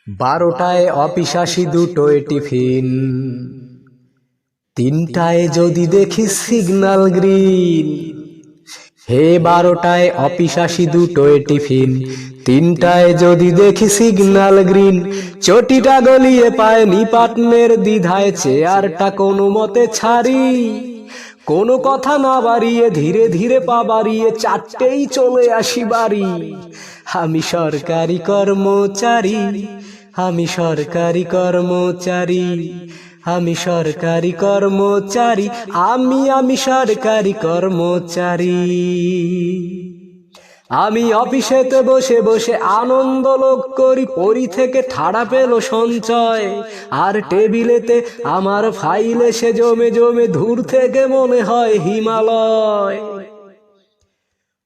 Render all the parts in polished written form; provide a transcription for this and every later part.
12টায় office আসি, 2টোয় tiffin, 3টায় যদি দেখি সিগন্যাল গ্রিন। হে 12টায় অফিস আসি, 2টোয় টিফিন, 3টায় যদি দেখি সিগন্যাল গ্রিন। চটিটা গলিয়ে পায় নিপাটনের দ্বিধায় চেয়ারটা কোনো মতে ছাড়ি। কোনো কথা না বাড়িয়ে ধীরে ধীরে পা বাড়িয়ে 4টেই চলে আসি বাড়ি। আমি সরকারি কর্মচারী, আমি সরকারি কর্মচারী, আমি সরকারি কর্মচারী, আমি সরকারি কর্মচারী। আমি অফিসেতে বসে বসে আনন্দ লোক করি, পরি থেকে ঠাড়া পেল সঞ্চয়। আর টেবিলেতে আমার ফাইল এসে জমে জমে দূর থেকে মনে হয় হিমালয়।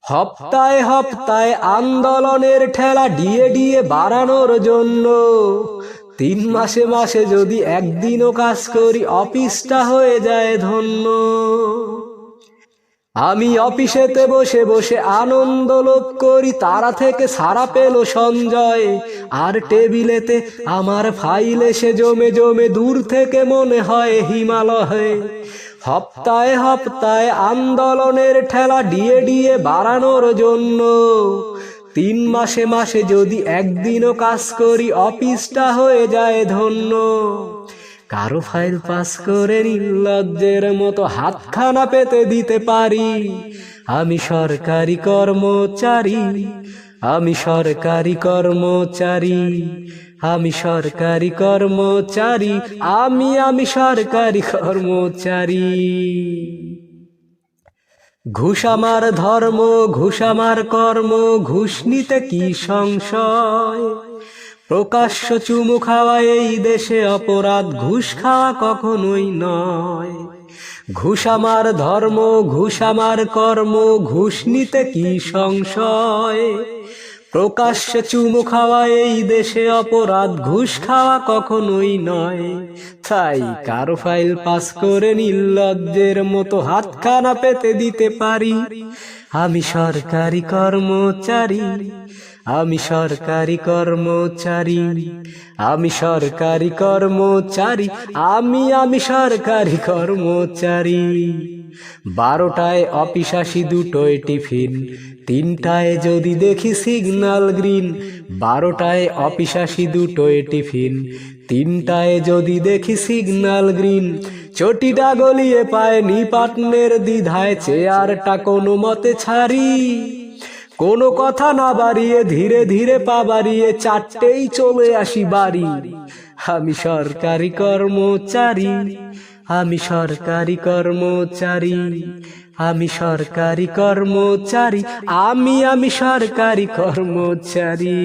হপ্তায় হপ্তায় আন্দোলনের ঠেলা ডিএ ডিএ বাড়ানোর জন্য, 3 মাসে মাসে যদি একদিনও কাজ করি অফিসটা হয়ে যায় ধন্য। আমি অফিসেতে বসে বসে আনন্দ লোক করি, তারা থেকে সারা পেল সঞ্জয়। আর টেবিলেতে আমার ফাইল এসে জমে জমে দূর থেকে মনে হয় হিমালয়। হপ্তায় হপ্তায় আন্দোলনের ঠেলা ডিএ ডিএ বাড়ানোর জন্য, 3 মাসে মাসে যদি একদিনও কাজ করি অফিসটা হয়ে যায় ধন্য। কারো ফাইল পাস করে নির্লজ্জের মতো হাতখানা পেতে দিতে পারি। আমি সরকারি কর্মচারী, আমি সরকারি কর্মচারী, আমি সরকারি কর্মচারী, আমি সরকারি কর্মচারী। ঘুষ আমার ধর্ম, ঘুষ আমার কর্ম, ঘুষ নিতে কি সংশয়। প্রকাশ্য চুমু খাওয়া এই দেশে অপরাধ, ঘুষ খাওয়া কখনোই নয়। ঘুষ আমার ধর্ম, ঘুষ আমার কর্ম, ঘুষ নিতে কি সংশয়। প্রকাশ্য চুমু খাওয়া এই দেশে অপরাধ, ঘুষ খাওয়া কখনোই নয়। তাই কারো ফাইল পাস করে নির্লজ্জের মতো হাতখানা পেতে দিতে পারি। আমি সরকারি কর্মচারী, আমি সরকারি কর্মচারী, আমি সরকারি কর্মচারী, আমি সরকারি কর্মচারী। 12টায় অফিস আসি, 2টোয় টিফিন, 3টায় যদি দেখি সিগন্যাল গ্রিন। 12টায় অফিস আসি, 2টোয় টিফিন, 3টায় যদি দেখি সিগন্যাল গ্রিন। চটিটা গলিয়ে পায় নিপাটনের দ্বিধায় চেয়ারটা কোনো মতে ছাড়ি। কোনো কথা না বাড়িয়ে ধীরে ধীরে পা বাড়িয়ে 4টেই চলে আসি বাড়ি। আমি সরকারি কর্মচারী, আমি সরকারি কর্মচারী, আমি সরকারি কর্মচারী, আমি সরকারি কর্মচারী।